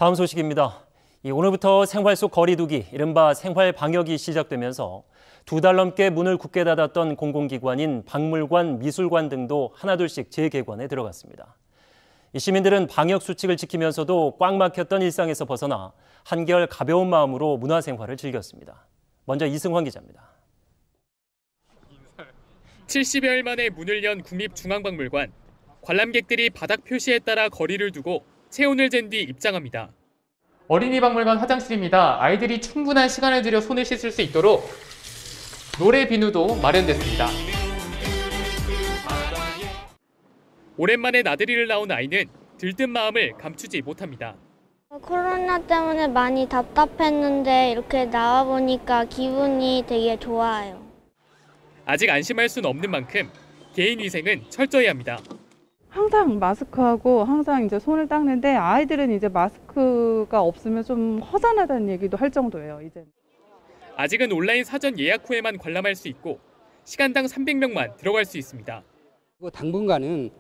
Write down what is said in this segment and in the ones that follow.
다음 소식입니다. 오늘부터 생활 속 거리 두기, 이른바 생활 방역이 시작되면서 2달 넘게 문을 굳게 닫았던 공공기관인 박물관, 미술관 등도 하나둘씩 재개관에 들어갔습니다. 시민들은 방역 수칙을 지키면서도 꽉 막혔던 일상에서 벗어나 한결 가벼운 마음으로 문화생활을 즐겼습니다. 먼저 이승환 기자입니다. 70여일 만에 문을 연 국립중앙박물관. 관람객들이 바닥 표시에 따라 거리를 두고 체온을 잰 뒤 입장합니다. 어린이 박물관 화장실입니다. 아이들이 충분한 시간을 들여 손을 씻을 수 있도록 노래 비누도 마련됐습니다. 오랜만에 나들이를 나온 아이는 들뜬 마음을 감추지 못합니다. 코로나 때문에 많이 답답했는데 이렇게 나와보니까 기분이 되게 좋아요. 아직 안심할 수는 없는 만큼 개인 위생은 철저히 합니다. 항상 마스크하고 항상 이제 손을 닦는데 아이들은 이제 마스크가 없으면 좀 허전하다는 얘기도 할 정도예요, 이제. 아직은 온라인 사전 예약 후에만 관람할 수 있고 시간당 300명만 들어갈 수 있습니다. 당분간은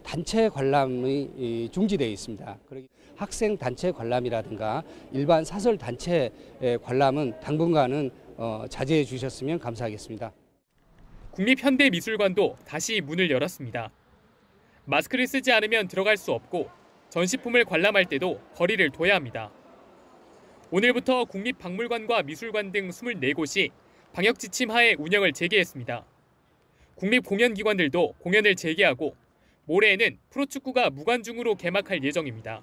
단체 관람이 중지되어 있습니다. 학생 단체 관람이라든가 일반 사설 단체 관람은 당분간은 자제해 주셨으면 감사하겠습니다. 국립현대미술관도 다시 문을 열었습니다. 마스크를 쓰지 않으면 들어갈 수 없고 전시품을 관람할 때도 거리를 둬야 합니다. 오늘부터 국립박물관과 미술관 등 24곳이 방역 지침 하에 운영을 재개했습니다. 국립공연기관들도 공연을 재개하고 모레에는 프로축구가 무관중으로 개막할 예정입니다.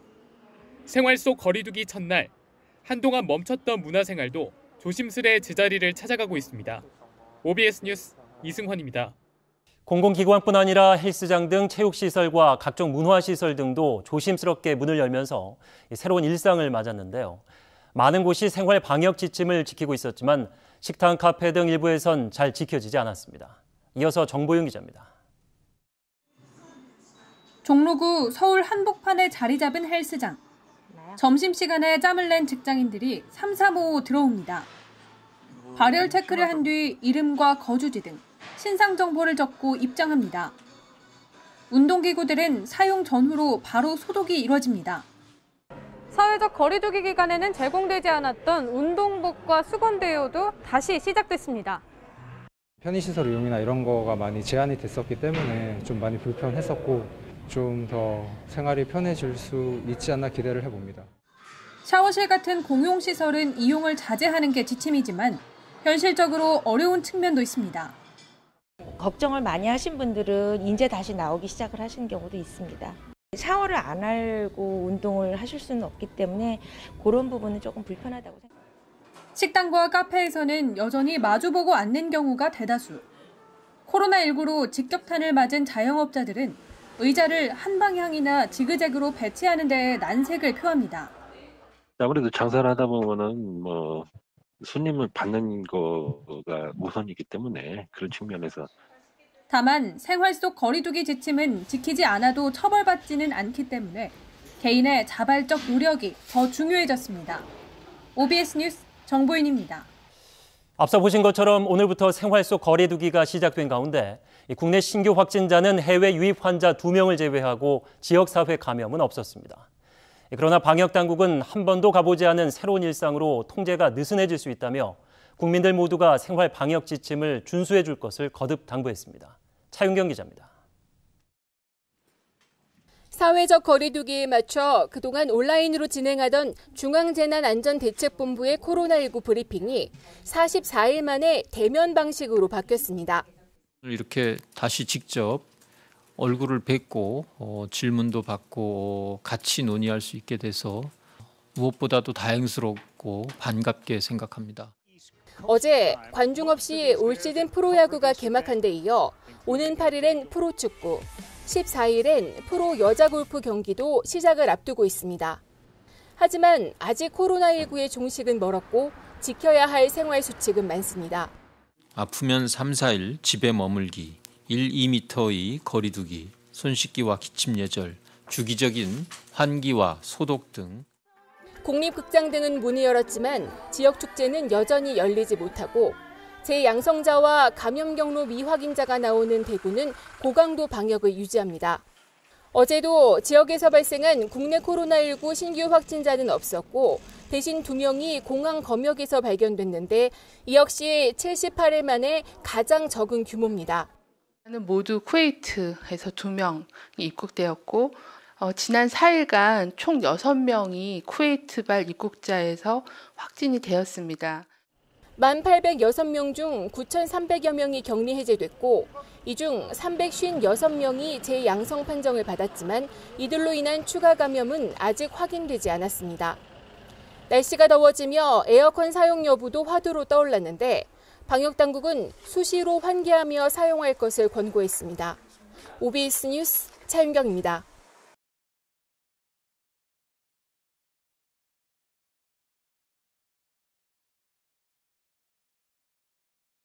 생활 속 거리두기 첫날, 한동안 멈췄던 문화생활도 조심스레 제자리를 찾아가고 있습니다. OBS 뉴스 이승환입니다. 공공기관뿐 아니라 헬스장 등 체육시설과 각종 문화시설 등도 조심스럽게 문을 열면서 새로운 일상을 맞았는데요. 많은 곳이 생활 방역 지침을 지키고 있었지만 식당, 카페 등 일부에선 잘 지켜지지 않았습니다. 이어서 정보윤 기자입니다. 종로구 서울 한복판에 자리 잡은 헬스장. 점심시간에 짬을 낸 직장인들이 3, 4모 들어옵니다. 발열 체크를 한 뒤 이름과 거주지 등 신상 정보를 적고 입장합니다. 운동기구들은 사용 전후로 바로 소독이 이뤄집니다. 사회적 거리두기 기간에는 제공되지 않았던 운동복과 수건대요도 다시 시작됐습니다. 편의시설 이용이나 이런 거가 많이 제한이 됐었기 때문에 좀 많이 불편했었고 좀 더 생활이 편해질 수 있지 않나 기대를 해봅니다. 샤워실 같은 공용시설은 이용을 자제하는 게 지침이지만 현실적으로 어려운 측면도 있습니다. 걱정을 많이 하신 분들은 이제 다시 나오기 시작을 하신 경우도 있습니다. 샤워를 안 하고 운동을 하실 수는 없기 때문에 그런 부분은 조금 불편하다고 생각합니다. 식당과 카페에서는 여전히 마주보고 앉는 경우가 대다수. 코로나19로 직격탄을 맞은 자영업자들은 의자를 한 방향이나 지그재그로 배치하는 데에 난색을 표합니다. 아무래도 장사를 하다 보면은 손님을 받는 거가 우선이기 때문에 그런 측면에서. 다만 생활 속 거리두기 지침은 지키지 않아도 처벌받지는 않기 때문에 개인의 자발적 노력이 더 중요해졌습니다. OBS 뉴스 정보윤입니다. 앞서 보신 것처럼 오늘부터 생활 속 거리두기가 시작된 가운데 국내 신규 확진자는 해외 유입 환자 2명을 제외하고 지역사회 감염은 없었습니다. 그러나 방역당국은 한 번도 가보지 않은 새로운 일상으로 통제가 느슨해질 수 있다며 국민들 모두가 생활 방역 지침을 준수해 줄 것을 거듭 당부했습니다. 차윤경 기자입니다. 사회적 거리두기에 맞춰 그동안 온라인으로 진행하던 중앙재난안전대책본부의 코로나19 브리핑이 44일 만에 대면 방식으로 바뀌었습니다. 이렇게 다시 직접 얼굴을 뵙고 질문도 받고 같이 논의할 수 있게 돼서 무엇보다도 다행스럽고 반갑게 생각합니다. 어제 관중 없이 올 시즌 프로야구가 개막한 데 이어 오는 8일엔 프로축구, 14일엔 프로 여자골프 경기도 시작을 앞두고 있습니다. 하지만 아직 코로나19의 종식은 멀었고 지켜야 할 생활 수칙은 많습니다. 아프면 3, 4일 집에 머물기, 1, 2m의 거리 두기, 손 씻기와 기침 예절, 주기적인 환기와 소독 등. 공립극장 등은 문을 열었지만 지역 축제는 여전히 열리지 못하고 재양성자와 감염 경로 미확인자가 나오는 대구는 고강도 방역을 유지합니다. 어제도 지역에서 발생한 국내 코로나19 신규 확진자는 없었고 대신 2명이 공항 검역에서 발견됐는데 이 역시 78일 만에 가장 적은 규모입니다. 모두 쿠웨이트에서 2명이 입국되었고 지난 4일간 총 6명이 쿠웨이트발 입국자에서 확진이 되었습니다. 1,806명 중 9,300여 명이 격리 해제됐고 이 중 356명이 재양성 판정을 받았지만 이들로 인한 추가 감염은 아직 확인되지 않았습니다. 날씨가 더워지며 에어컨 사용 여부도 화두로 떠올랐는데 방역당국은 수시로 환기하며 사용할 것을 권고했습니다. OBS 뉴스 차윤경입니다.